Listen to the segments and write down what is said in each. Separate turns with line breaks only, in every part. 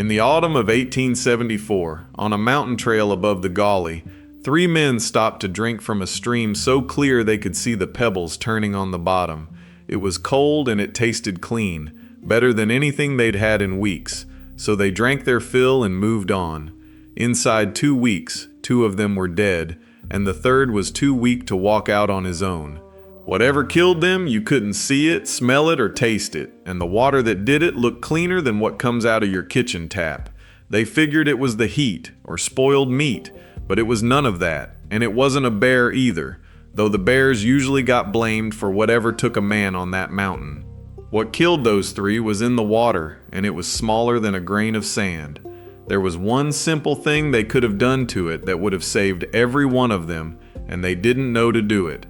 In the autumn of 1874, on a mountain trail above the Gauley, 3 men stopped to drink from a stream so clear they could see the pebbles turning on the bottom. It was cold and it tasted clean, better than anything they'd had in weeks, so they drank their fill and moved on. Inside 2 weeks, 2 of them were dead, and the third was too weak to walk out on his own. Whatever killed them, you couldn't see it, smell it, or taste it, and the water that did it looked cleaner than what comes out of your kitchen tap. They figured it was the heat, or spoiled meat, but it was none of that, and it wasn't a bear either, though the bears usually got blamed for whatever took a man on that mountain. What killed those 3 was in the water, and it was smaller than a grain of sand. There was one simple thing they could have done to it that would have saved every one of them, and they didn't know to do it.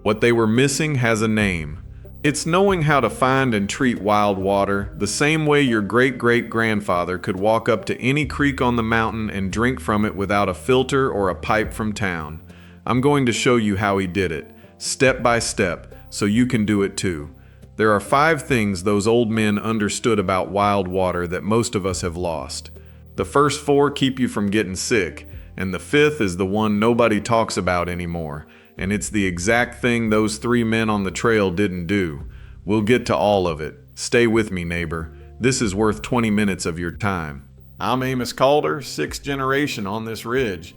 What they were missing has a name. It's knowing how to find and treat wild water the same way your great-great-grandfather could walk up to any creek on the mountain and drink from it without a filter or a pipe from town. I'm going to show you how he did it, step by step, so you can do it too. There are 5 things those old men understood about wild water that most of us have lost. The first 4 keep you from getting sick, and the 5th is the one nobody talks about anymore, and it's the exact thing those 3 men on the trail didn't do. We'll get to all of it. Stay with me, neighbor. This is worth 20 minutes of your time. I'm Amos Calder, 6th generation on this ridge.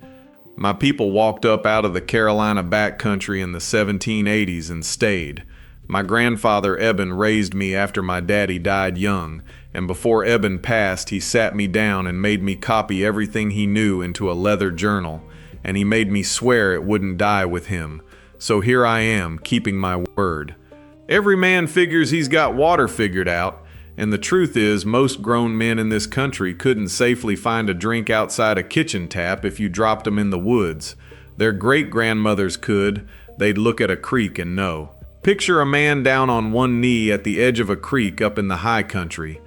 My people walked up out of the Carolina backcountry in the 1780s and stayed. My grandfather Eben raised me after my daddy died young, and before Eben passed, he sat me down and made me copy everything he knew into a leather journal, and he made me swear it wouldn't die with him. So here I am, keeping my word. Every man figures he's got water figured out, and the truth is most grown men in this country couldn't safely find a drink outside a kitchen tap if you dropped them in the woods. Their great-grandmothers could. They'd look at a creek and know. Picture a man down on one knee at the edge of a creek up in the high country.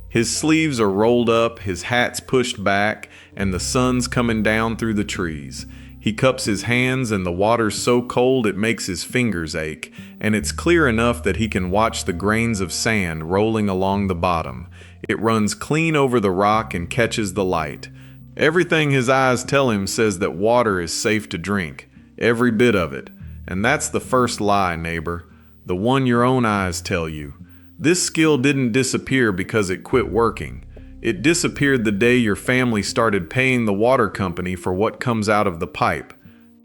His sleeves are rolled up, his hat's pushed back, and the sun's coming down through the trees. He cups his hands and the water's so cold it makes his fingers ache, and it's clear enough that he can watch the grains of sand rolling along the bottom. It runs clean over the rock and catches the light. Everything his eyes tell him says that water is safe to drink, every bit of it. And that's the first lie, neighbor, the one your own eyes tell you. This skill didn't disappear because it quit working. It disappeared the day your family started paying the water company for what comes out of the pipe.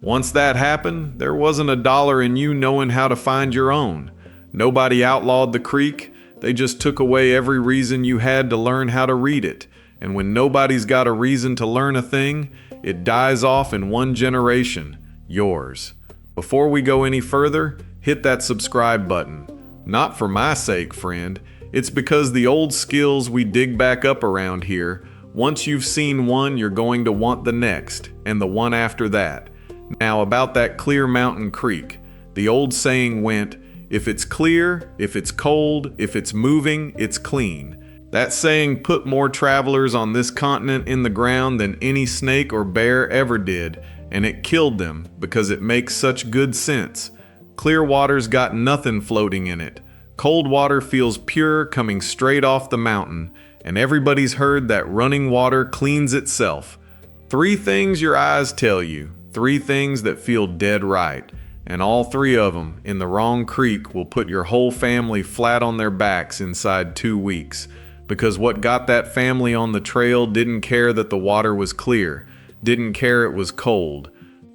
Once that happened, there wasn't a dollar in you knowing how to find your own. Nobody outlawed the creek, they just took away every reason you had to learn how to read it. And when nobody's got a reason to learn a thing, it dies off in one generation, yours. Before we go any further, hit that subscribe button. Not for my sake, friend. It's because the old skills we dig back up around here, once you've seen one, you're going to want the next, and the one after that. Now about that Clear Mountain Creek. The old saying went, if it's clear, if it's cold, if it's moving, it's clean. That saying put more travelers on this continent in the ground than any snake or bear ever did, and it killed them because it makes such good sense. Clear water's got nothing floating in it. Cold water feels pure coming straight off the mountain, and everybody's heard that running water cleans itself. 3 things your eyes tell you, 3 things that feel dead right, and all 3 of them in the wrong creek will put your whole family flat on their backs inside 2 weeks, because what got that family on the trail didn't care that the water was clear, didn't care it was cold,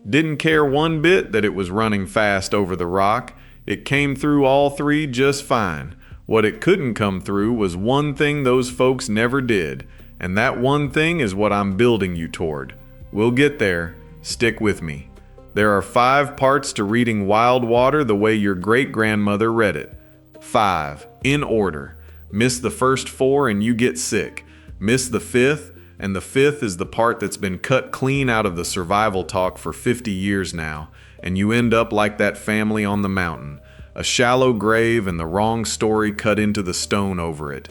didn't care one bit that it was running fast over the rock. It came through all 3 just fine. What it couldn't come through was one thing those folks never did, and that one thing is what I'm building you toward. We'll get there. Stick with me. There are 5 parts to reading Wild Water the way your great-grandmother read it. 5, in order. Miss the first 4 and you get sick. Miss the 5th, and the 5th is the part that's been cut clean out of the survival talk for 50 years now, and you end up like that family on the mountain, a shallow grave and the wrong story cut into the stone over it.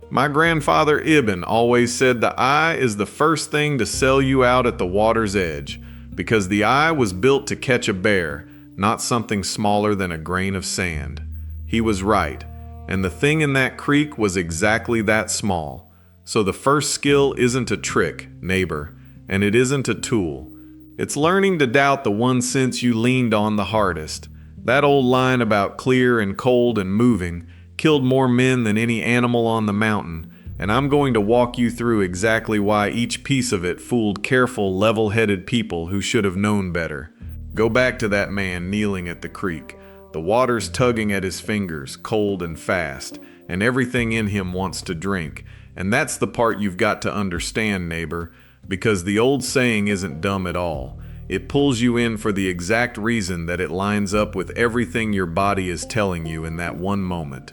My grandfather Ibn always said the eye is the first thing to sell you out at the water's edge, because the eye was built to catch a bear, not something smaller than a grain of sand. He was right, and the thing in that creek was exactly that small. So the first skill isn't a trick, neighbor, and it isn't a tool. It's learning to doubt the one sense you leaned on the hardest. That old line about clear and cold and moving killed more men than any animal on the mountain, and I'm going to walk you through exactly why each piece of it fooled careful, level-headed people who should have known better. Go back to that man kneeling at the creek. The water's tugging at his fingers, cold and fast, and everything in him wants to drink. And that's the part you've got to understand, neighbor, because the old saying isn't dumb at all. It pulls you in for the exact reason that it lines up with everything your body is telling you in that one moment.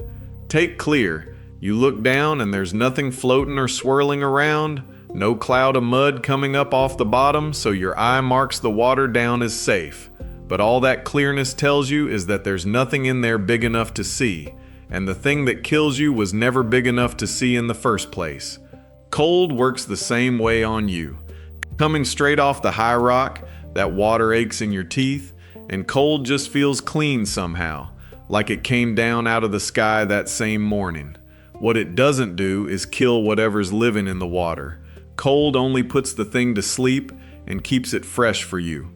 Take clear. You look down and there's nothing floating or swirling around, no cloud of mud coming up off the bottom, so your eye marks the water down as safe. But all that clearness tells you is that there's nothing in there big enough to see, and the thing that kills you was never big enough to see in the first place. Cold works the same way on you. Coming straight off the high rock, that water aches in your teeth, and cold just feels clean somehow, like it came down out of the sky that same morning. What it doesn't do is kill whatever's living in the water. Cold only puts the thing to sleep and keeps it fresh for you.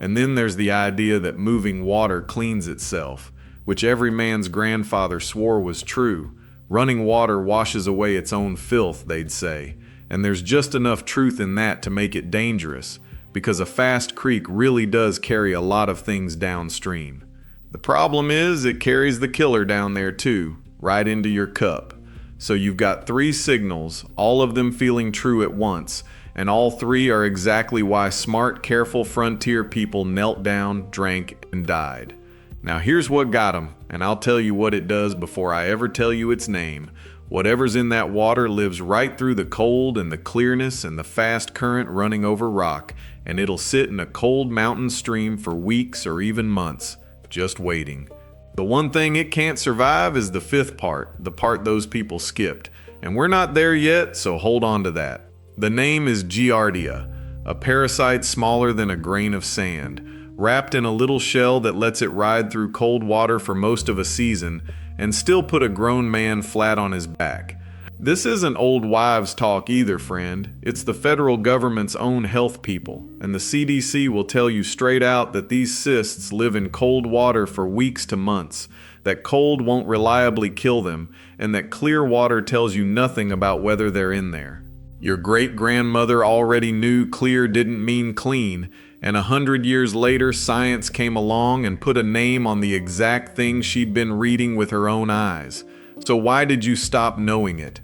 And then there's the idea that moving water cleans itself, which every man's grandfather swore was true. Running water washes away its own filth, they'd say, and there's just enough truth in that to make it dangerous, because a fast creek really does carry a lot of things downstream. The problem is it carries the killer down there too, right into your cup. So you've got 3 signals, all of them feeling true at once, and all 3 are exactly why smart, careful frontier people knelt down, drank, and died. Now here's what got them, and I'll tell you what it does before I ever tell you its name. Whatever's in that water lives right through the cold and the clearness and the fast current running over rock, and it'll sit in a cold mountain stream for weeks or even months, just waiting. The one thing it can't survive is the 5th part, the part those people skipped, and we're not there yet, so hold on to that. The name is Giardia, a parasite smaller than a grain of sand, wrapped in a little shell that lets it ride through cold water for most of a season and still put a grown man flat on his back. This isn't old wives' talk either, friend. It's the federal government's own health people, and the CDC will tell you straight out that these cysts live in cold water for weeks to months, that cold won't reliably kill them, and that clear water tells you nothing about whether they're in there. Your great-grandmother already knew clear didn't mean clean, and 100 years later science came along and put a name on the exact thing she'd been reading with her own eyes. So why did you stop knowing it?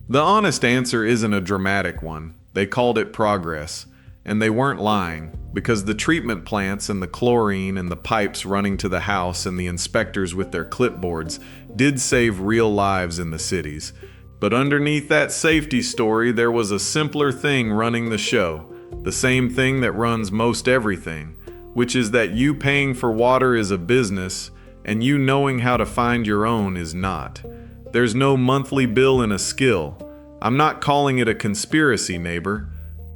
The honest answer isn't a dramatic one. They called it progress. And they weren't lying, because the treatment plants and the chlorine and the pipes running to the house and the inspectors with their clipboards did save real lives in the cities. But underneath that safety story, there was a simpler thing running the show. The same thing that runs most everything, which is that you paying for water is a business, and you knowing how to find your own is not. There's no monthly bill in a skill. I'm not calling it a conspiracy, neighbor.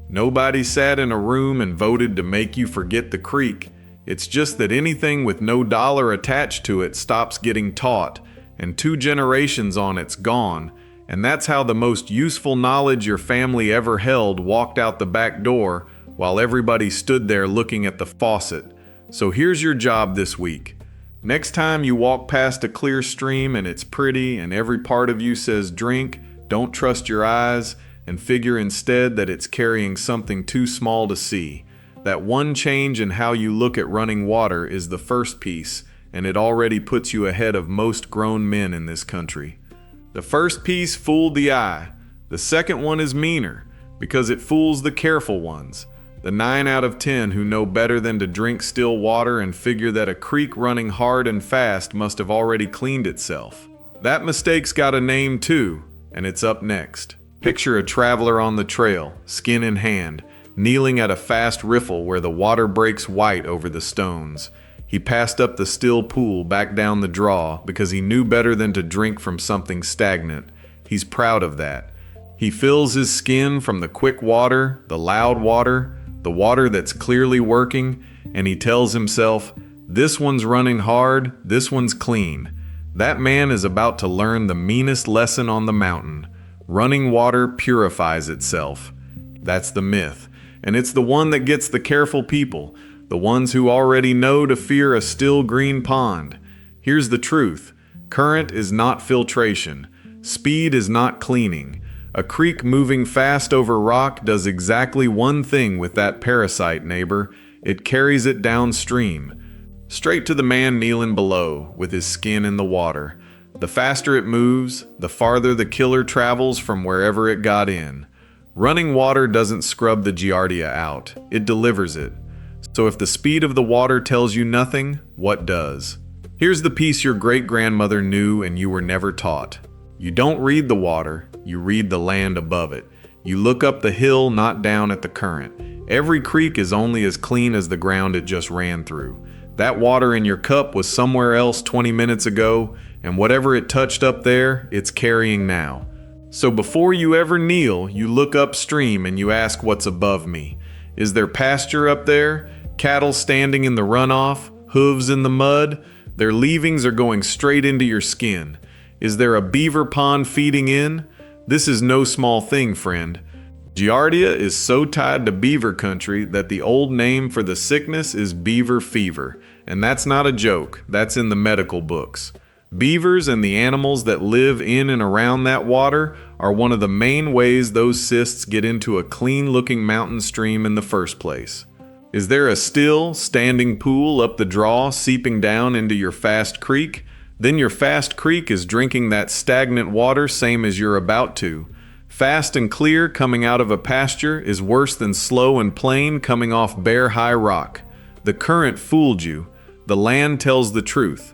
Nobody sat in a room and voted to make you forget the creek. It's just that anything with no dollar attached to it stops getting taught, and 2 generations on it's gone, and that's how the most useful knowledge your family ever held walked out the back door while everybody stood there looking at the faucet. So here's your job this week. Next time you walk past a clear stream and it's pretty and every part of you says drink, don't trust your eyes and figure instead that it's carrying something too small to see. That one change in how you look at running water is the first piece, and it already puts you ahead of most grown men in this country. The first piece fooled the eye. The second one is meaner, because it fools the careful ones. The 9 out of 10 who know better than to drink still water and figure that a creek running hard and fast must have already cleaned itself. That mistake's got a name too, and it's up next. Picture a traveler on the trail, skin in hand, kneeling at a fast riffle where the water breaks white over the stones. He passed up the still pool back down the draw because he knew better than to drink from something stagnant. He's proud of that. He fills his skin from the quick water, the loud water, the water that's clearly working, and he tells himself, this one's running hard, this one's clean. That man is about to learn the meanest lesson on the mountain. Running water purifies itself. That's the myth. And it's the one that gets the careful people, the ones who already know to fear a still green pond. Here's the truth. Current is not filtration. Speed is not cleaning. A creek moving fast over rock does exactly one thing with that parasite, neighbor. It carries it downstream, straight to the man kneeling below, with his skin in the water. The faster it moves, the farther the killer travels from wherever it got in. Running water doesn't scrub the Giardia out, it delivers it. So if the speed of the water tells you nothing, what does? Here's the piece your great-grandmother knew and you were never taught. You don't read the water, you read the land above it. You look up the hill, not down at the current. Every creek is only as clean as the ground it just ran through. That water in your cup was somewhere else 20 minutes ago, and whatever it touched up there, it's carrying now. So before you ever kneel, you look upstream and you ask what's above me. Is there pasture up there? Cattle standing in the runoff? Hooves in the mud? Their leavings are going straight into your skin. Is there a beaver pond feeding in? This is no small thing, friend. Giardia is so tied to beaver country that the old name for the sickness is beaver fever. And that's not a joke, that's in the medical books. Beavers and the animals that live in and around that water are one of the main ways those cysts get into a clean-looking mountain stream in the first place. Is there a still, standing pool up the draw seeping down into your fast creek? Then your fast creek is drinking that stagnant water same as you're about to. Fast and clear coming out of a pasture is worse than slow and plain coming off bare high rock. The current fooled you. The land tells the truth.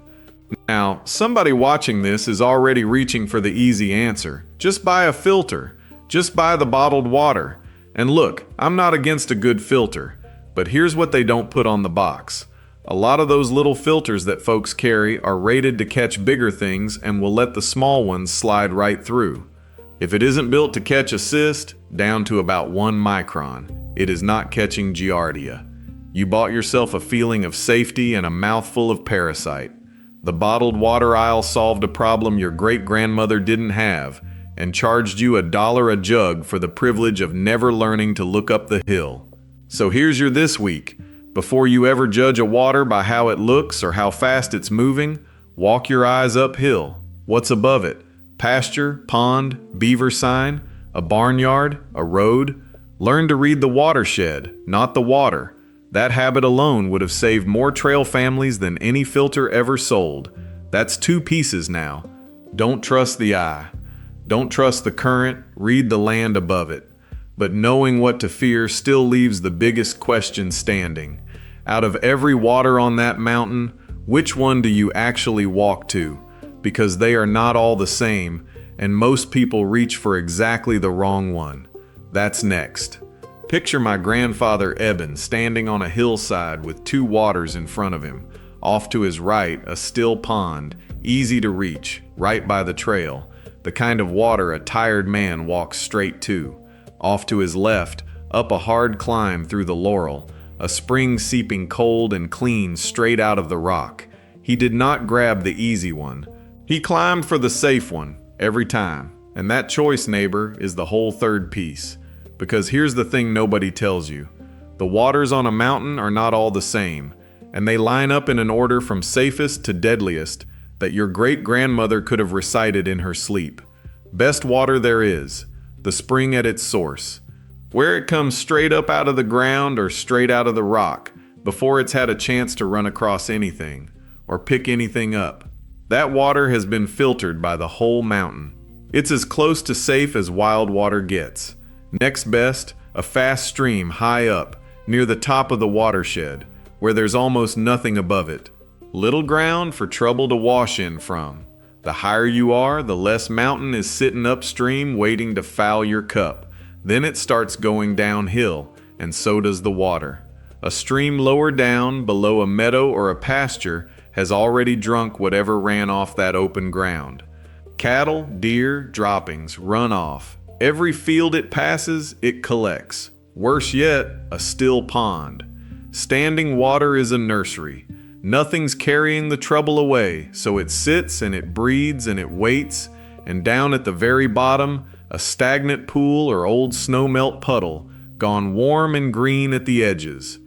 Now, somebody watching this is already reaching for the easy answer. Just buy a filter. Just buy the bottled water. And look, I'm not against a good filter, but here's what they don't put on the box. A lot of those little filters that folks carry are rated to catch bigger things and will let the small ones slide right through. If it isn't built to catch a cyst, down to about 1 micron, it is not catching Giardia. You bought yourself a feeling of safety and a mouthful of parasite. The bottled water aisle solved a problem your great-grandmother didn't have and charged you $1 a jug for the privilege of never learning to look up the hill. So here's your this week. Before you ever judge a water by how it looks or how fast it's moving, walk your eyes uphill. What's above it? Pasture, pond, beaver sign, a barnyard, a road? Learn to read the watershed, not the water. That habit alone would have saved more trail families than any filter ever sold. That's 2 pieces now. Don't trust the eye. Don't trust the current, read the land above it. But knowing what to fear still leaves the biggest question standing. Out of every water on that mountain, which one do you actually walk to? Because they are not all the same, and most people reach for exactly the wrong one. That's next. Picture my grandfather Eben standing on a hillside with 2 waters in front of him. Off to his right, a still pond, easy to reach, right by the trail, the kind of water a tired man walks straight to. Off to his left, up a hard climb through the laurel, a spring seeping cold and clean straight out of the rock. He did not grab the easy one. He climbed for the safe one, every time. And that choice, neighbor, is the whole third piece. Because here's the thing nobody tells you. The waters on a mountain are not all the same, and they line up in an order from safest to deadliest that your great-grandmother could have recited in her sleep. Best water there is, the spring at its source. Where it comes straight up out of the ground or straight out of the rock, before it's had a chance to run across anything, or pick anything up. That water has been filtered by the whole mountain. It's as close to safe as wild water gets. Next best, a fast stream high up, near the top of the watershed, where there's almost nothing above it. Little ground for trouble to wash in from. The higher you are, the less mountain is sitting upstream waiting to foul your cup. Then it starts going downhill, and so does the water. A stream lower down, below a meadow or a pasture, has already drunk whatever ran off that open ground. Cattle, deer, droppings run off. Every field it passes, it collects. Worse yet, a still pond. Standing water is a nursery. Nothing's carrying the trouble away, so it sits and it breeds and it waits, and down at the very bottom, a stagnant pool or old snowmelt puddle, gone warm and green at the edges.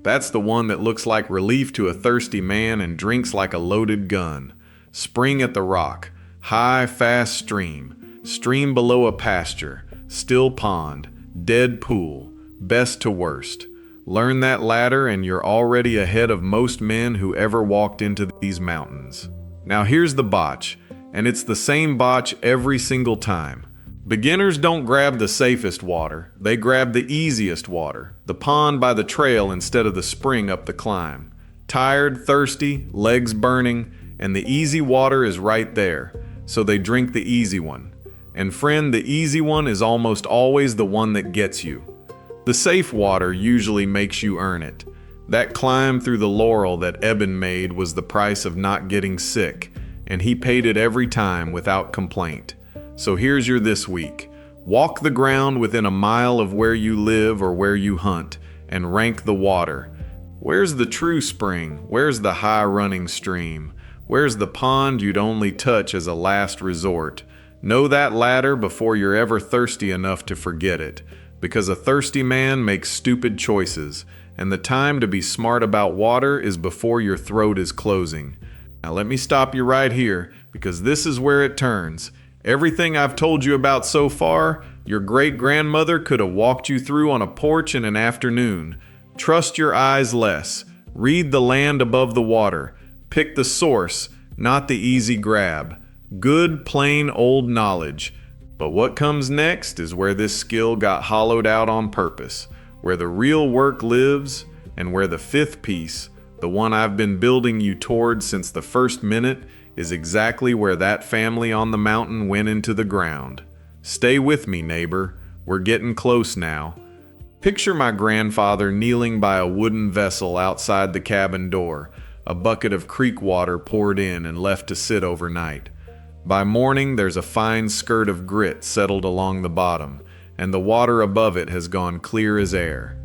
That's the one that looks like relief to a thirsty man and drinks like a loaded gun. Spring at the rock, high, fast stream, stream below a pasture, still pond, dead pool, best to worst. Learn that ladder and you're already ahead of most men who ever walked into these mountains. Now here's the botch, and it's the same botch every single time. Beginners don't grab the safest water, they grab the easiest water, the pond by the trail instead of the spring up the climb. Tired, thirsty, legs burning, and the easy water is right there, so they drink the easy one. And friend, the easy one is almost always the one that gets you. The safe water usually makes you earn it. That climb through the laurel that Eben made was the price of not getting sick, and he paid it every time without complaint. So here's your this week. Walk the ground within a mile of where you live or where you hunt, and rank the water. Where's the true spring? Where's the high-running stream? Where's the pond you'd only touch as a last resort? Know that ladder before you're ever thirsty enough to forget it, because a thirsty man makes stupid choices, and the time to be smart about water is before your throat is closing. Now let me stop you right here, because this is where it turns. Everything I've told you about so far, your great-grandmother could have walked you through on a porch in an afternoon. Trust your eyes less. Read the land above the water. Pick the source, not the easy grab. Good, plain old knowledge. But what comes next is where this skill got hollowed out on purpose, where the real work lives, and where the fifth piece, the one I've been building you toward since the first minute, is exactly where that family on the mountain went into the ground. Stay with me, neighbor. We're getting close now. Picture my grandfather kneeling by a wooden vessel outside the cabin door, a bucket of creek water poured in and left to sit overnight. By morning, there's a fine skirt of grit settled along the bottom, and the water above it has gone clear as air.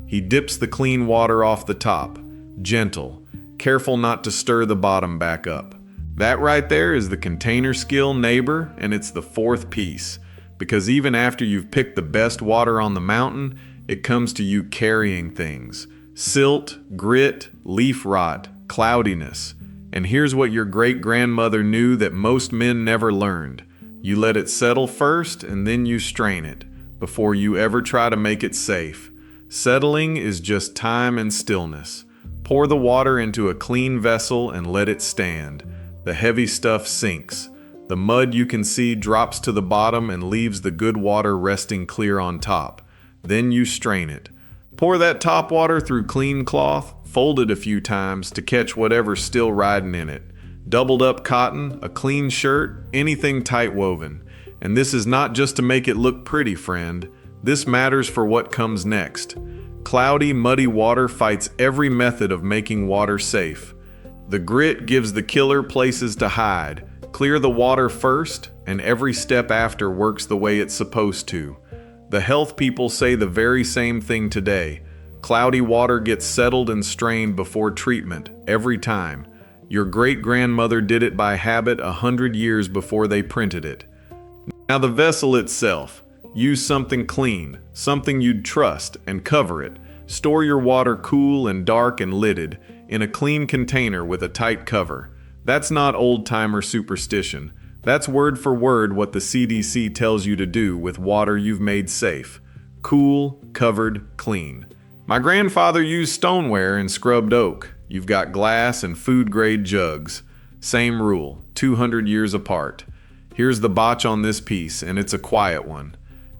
He dips the clean water off the top, gentle, careful not to stir the bottom back up. That right there is the container skill, neighbor, and it's the fourth piece. Because even after you've picked the best water on the mountain, it comes to you carrying things. Silt, grit, leaf rot, cloudiness. And here's what your great-grandmother knew that most men never learned. You let it settle first, and then you strain it, before you ever try to make it safe. Settling is just time and stillness. Pour the water into a clean vessel and let it stand. The heavy stuff sinks. The mud you can see drops to the bottom and leaves the good water resting clear on top. Then you strain it. Pour that top water through clean cloth, fold it a few times to catch whatever's still riding in it. Doubled up cotton, a clean shirt, anything tight woven. And this is not just to make it look pretty, friend. This matters for what comes next. Cloudy, muddy water fights every method of making water safe. The grit gives the killer places to hide. Clear the water first, and every step after works the way it's supposed to. The health people say the very same thing today. Cloudy water gets settled and strained before treatment, every time. Your great-grandmother did it by habit 100 years before they printed it. Now the vessel itself. Use something clean, something you'd trust, and cover it. Store your water cool and dark and lidded, in a clean container with a tight cover. That's not old-timer superstition. That's word for word what the CDC tells you to do with water you've made safe. Cool, covered, clean. My grandfather used stoneware and scrubbed oak. You've got glass and food-grade jugs. Same rule, 200 years apart. Here's the botch on this piece, and it's a quiet one.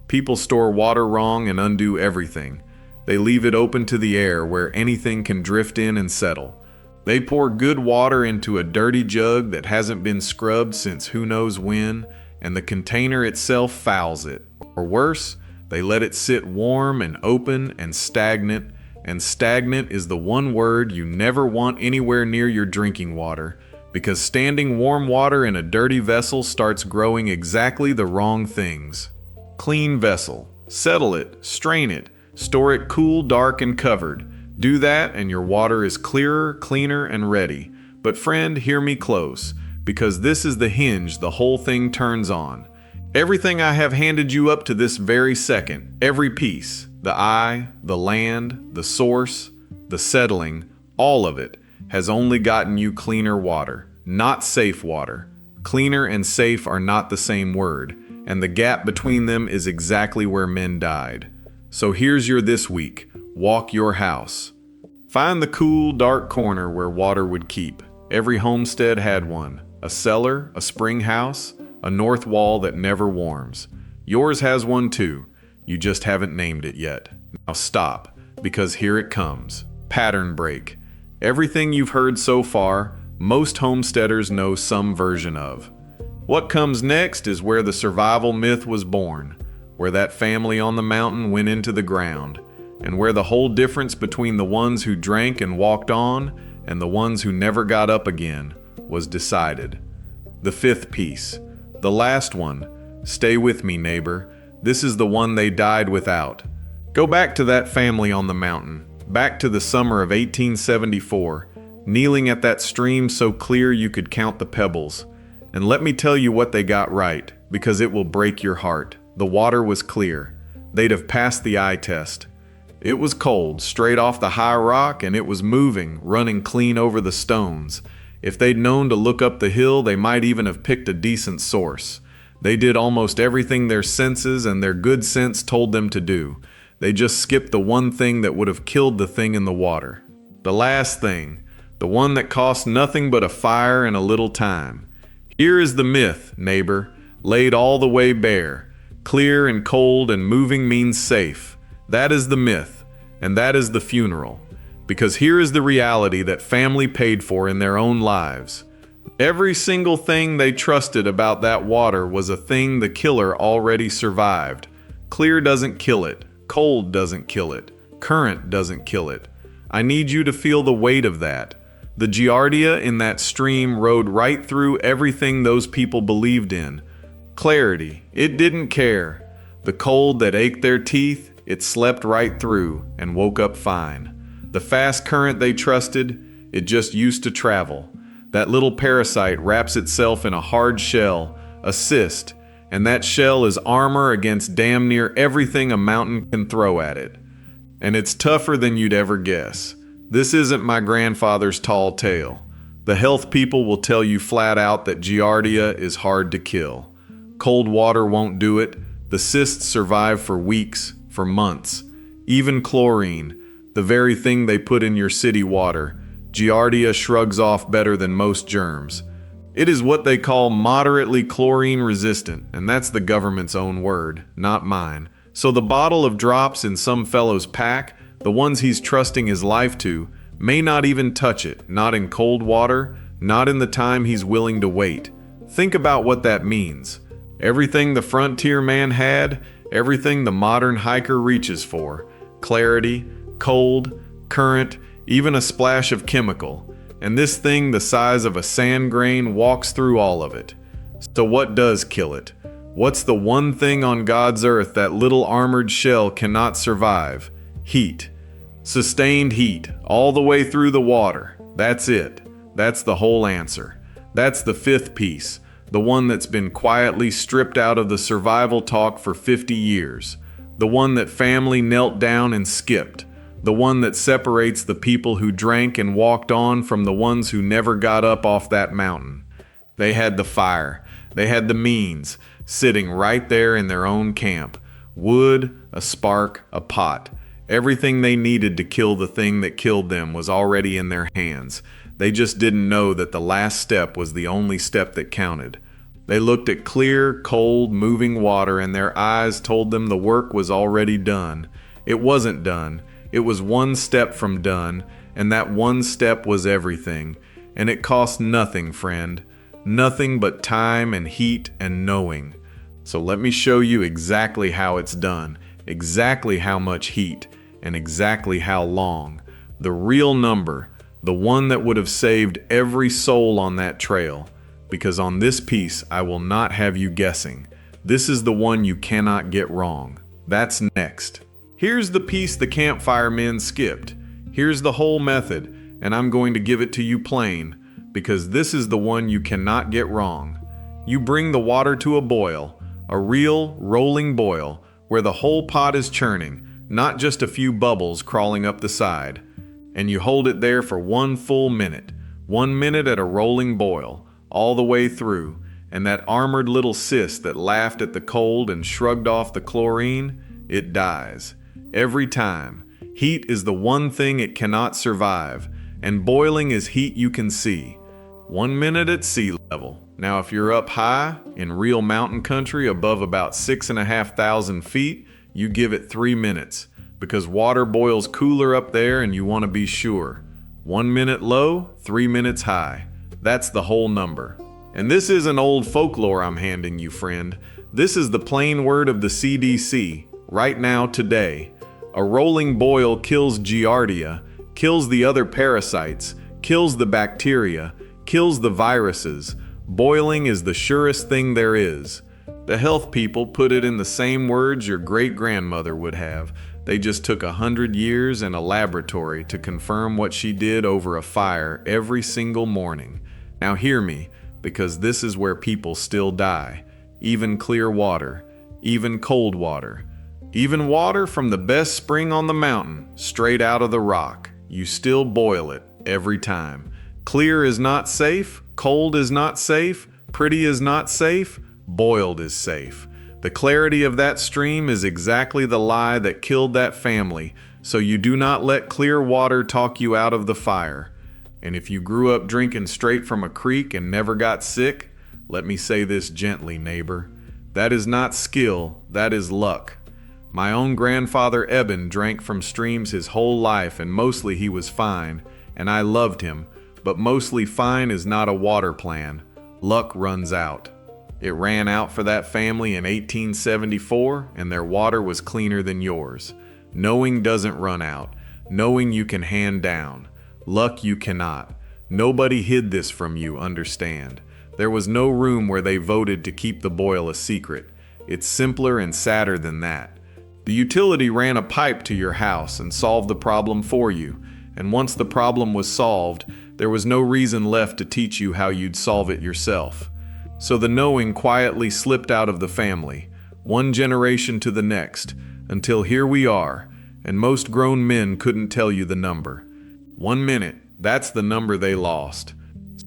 People store water wrong and undo everything. They leave it open to the air where anything can drift in and settle. They pour good water into a dirty jug that hasn't been scrubbed since who knows when, and the container itself fouls it. Or worse, they let it sit warm and open and stagnant is the one word you never want anywhere near your drinking water, because standing warm water in a dirty vessel starts growing exactly the wrong things. Clean vessel. Settle it, strain it, store it cool, dark, and covered. Do that and your water is clearer, cleaner, and ready. But friend, hear me close, because this is the hinge the whole thing turns on. Everything I have handed you up to this very second, every piece, the eye, the land, the source, the settling, all of it, has only gotten you cleaner water, not safe water. Cleaner and safe are not the same word, and the gap between them is exactly where men died. So here's your this week. Walk your house. Find the cool, dark corner where water would keep. Every homestead had one. A cellar, a spring house, a north wall that never warms. Yours has one too. You just haven't named it yet. Now stop, because here it comes. Pattern break. Everything you've heard so far, most homesteaders know some version of. What comes next is where the survival myth was born, where that family on the mountain went into the ground, and where the whole difference between the ones who drank and walked on and the ones who never got up again was decided. The fifth piece, the last one. Stay with me, neighbor. This is the one they died without. Go back to that family on the mountain, back to the summer of 1874, kneeling at that stream so clear you could count the pebbles. And let me tell you what they got right, because it will break your heart. The water was clear. They'd have passed the eye test. It was cold, straight off the high rock, and it was moving, running clean over the stones. If they'd known to look up the hill, they might even have picked a decent source. They did almost everything their senses and their good sense told them to do. They just skipped the one thing that would have killed the thing in the water. The last thing, the one that cost nothing but a fire and a little time. Here is the myth, neighbor, laid all the way bare. Clear and cold and moving means safe. That is the myth, and that is the funeral. Because here is the reality that family paid for in their own lives. Every single thing they trusted about that water was a thing the killer already survived. Clear doesn't kill it. Cold doesn't kill it. Current doesn't kill it. I need you to feel the weight of that. The Giardia in that stream rode right through everything those people believed in. Clarity, it didn't care. The cold that ached their teeth, it slept right through and woke up fine. The fast current they trusted, it just used to travel. That little parasite wraps itself in a hard shell, a cyst, and that shell is armor against damn near everything a mountain can throw at it. And it's tougher than you'd ever guess. This isn't my grandfather's tall tale. The health people will tell you flat out that Giardia is hard to kill. Cold water won't do it. The cysts survive for weeks, for months. Even chlorine, the very thing they put in your city water, Giardia shrugs off better than most germs. It is what they call moderately chlorine resistant, and that's the government's own word, not mine. So the bottle of drops in some fellow's pack, the ones he's trusting his life to, may not even touch it, not in cold water, not in the time he's willing to wait. Think about what that means. Everything the frontier man had, everything the modern hiker reaches for. Clarity, cold, current, even a splash of chemical. And this thing the size of a sand grain walks through all of it. So what does kill it? What's the one thing on God's earth that little armored shell cannot survive? Heat. Sustained heat, all the way through the water. That's it. That's the whole answer. That's the fifth piece, the one that's been quietly stripped out of the survival talk for 50 years. The one that family knelt down and skipped. The one that separates the people who drank and walked on from the ones who never got up off that mountain. They had the fire. They had the means, sitting right there in their own camp. Wood, a spark, a pot. Everything they needed to kill the thing that killed them was already in their hands. They just didn't know that the last step was the only step that counted. They looked at clear, cold, moving water, and their eyes told them the work was already done. It wasn't done. It was one step from done, and that one step was everything. And it cost nothing, friend. Nothing but time and heat and knowing. So let me show you exactly how it's done, exactly how much heat, and exactly how long. The real number, the one that would have saved every soul on that trail. Because on this piece, I will not have you guessing. This is the one you cannot get wrong. That's next. Here's the piece the campfire men skipped. Here's the whole method, and I'm going to give it to you plain, because this is the one you cannot get wrong. You bring the water to a boil, A real rolling boil, where the whole pot is churning, not just a few bubbles crawling up the side. And you hold it there for 1 full minute. 1 minute at a rolling boil, all the way through, and that armored little sis that laughed at the cold and shrugged off the chlorine, it dies. Every time. Heat is the one thing it cannot survive, and boiling is heat you can see. 1 minute at sea level. Now if you're up high, in real mountain country above about 6,500 feet, you give it 3 minutes, because water boils cooler up there and you want to be sure. 1 minute low, 3 minutes high. That's the whole number. And this isn't old folklore I'm handing you, friend. This is the plain word of the CDC, right now, today. A rolling boil kills Giardia, kills the other parasites, kills the bacteria, kills the viruses. Boiling is the surest thing there is. The health people put it in the same words your great-grandmother would have. They just took 100 years and a laboratory to confirm what she did over a fire every single morning. Now hear me, because this is where people still die. Even clear water, even cold water, even water from the best spring on the mountain, straight out of the rock. You still boil it every time. Clear is not safe, cold is not safe, pretty is not safe, boiled is safe. The clarity of that stream is exactly the lie that killed that family, so you do not let clear water talk you out of the fire. And if you grew up drinking straight from a creek and never got sick, let me say this gently, neighbor. That is not skill, that is luck. My own grandfather Eben drank from streams his whole life, and mostly he was fine, and I loved him, but mostly fine is not a water plan. Luck runs out. It ran out for that family in 1874, and their water was cleaner than yours. Knowing doesn't run out. Knowing you can hand down. Luck you cannot. Nobody hid this from you, understand. There was no room where they voted to keep the boil a secret. It's simpler and sadder than that. The utility ran a pipe to your house and solved the problem for you, and once the problem was solved, there was no reason left to teach you how you'd solve it yourself. So the knowing quietly slipped out of the family, one generation to the next, until here we are, and most grown men couldn't tell you the number. 1 minute, that's the number they lost.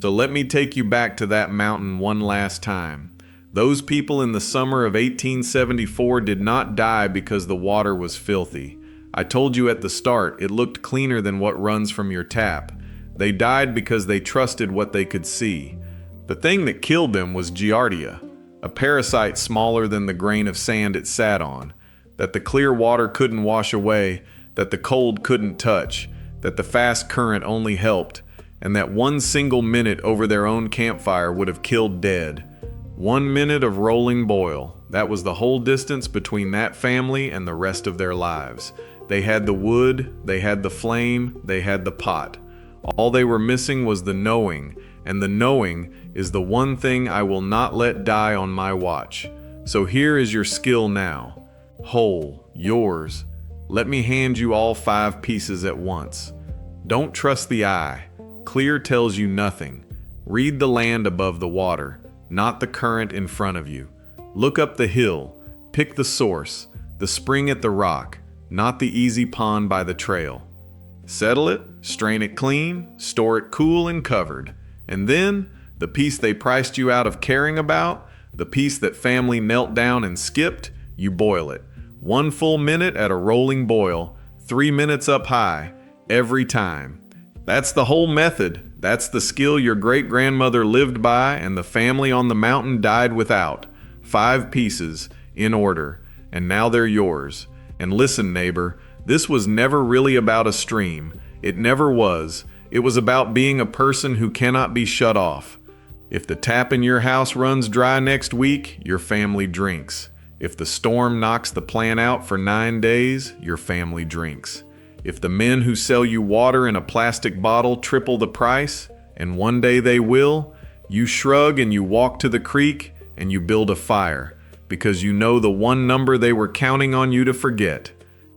So let me take you back to that mountain one last time. Those people in the summer of 1874 did not die because the water was filthy. I told you at the start, it looked cleaner than what runs from your tap. They died because they trusted what they could see. The thing that killed them was Giardia, a parasite smaller than the grain of sand it sat on, that the clear water couldn't wash away, that the cold couldn't touch, that the fast current only helped, and that 1 single minute over their own campfire would have killed dead. 1 minute of rolling boil, that was the whole distance between that family and the rest of their lives. They had the wood, they had the flame, they had the pot. All they were missing was the knowing, and the knowing is the one thing I will not let die on my watch. So here is your skill now. Whole, yours. Let me hand you all 5 pieces at once. Don't trust the eye. Clear tells you nothing. Read the land above the water, not the current in front of you. Look up the hill. Pick the source, the spring at the rock, not the easy pond by the trail. Settle it, strain it clean, store it cool and covered. And then, the piece they priced you out of caring about, the piece that family knelt down and skipped, you boil it. 1 full minute at a rolling boil, 3 minutes up high, every time. That's the whole method. That's the skill your great-grandmother lived by and the family on the mountain died without. 5 pieces, in order, and now they're yours. And listen, neighbor, this was never really about a stream. It never was. It was about being a person who cannot be shut off. If the tap in your house runs dry next week, your family drinks. If the storm knocks the plant out for 9 days, your family drinks. If the men who sell you water in a plastic bottle triple the price, and one day they will, you shrug and you walk to the creek and you build a fire, because you know the one number they were counting on you to forget.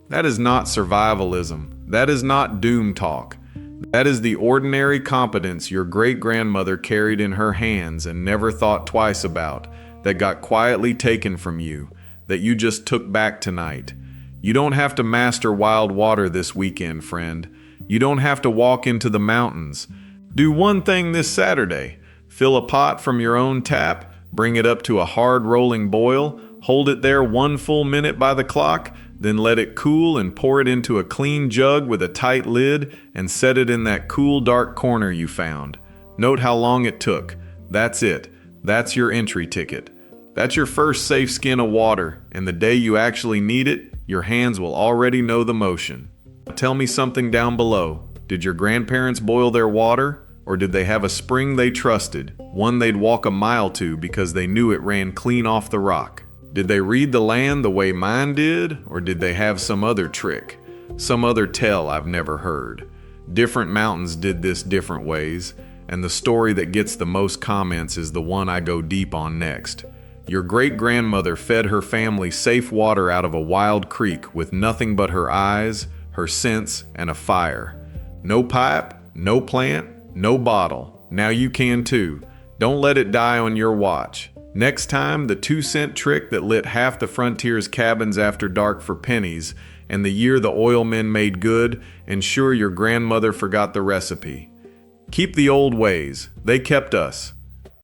That is not survivalism. That is not doom talk. That is the ordinary competence your great-grandmother carried in her hands and never thought twice about. that got quietly taken from you, that you just took back tonight. You don't have to master wild water this weekend, friend. You don't have to walk into the mountains. Do one thing this Saturday. Fill a pot from your own tap, bring it up to a hard rolling boil, hold it there 1 full minute by the clock, then let it cool and pour it into a clean jug with a tight lid and set it in that cool dark corner you found. Note how long it took. That's it. That's your entry ticket. That's your first safe skin of water, and the day you actually need it, your hands will already know the motion. Tell me something down below. Did your grandparents boil their water? Or did they have a spring they trusted, one they'd walk a mile to because they knew it ran clean off the rock? Did they read the land the way mine did, or did they have some other trick, some other tale I've never heard? Different mountains did this different ways, and the story that gets the most comments is the one I go deep on next. Your great-grandmother fed her family safe water out of a wild creek with nothing but her eyes, her sense, and a fire. No pipe, no plant, no bottle. Now you can too. Don't let it die on your watch. Next time, the 2-cent trick that lit half the frontier's cabins after dark for pennies, and the year the oil men made good, ensure your grandmother forgot the recipe. Keep the old ways. They kept us.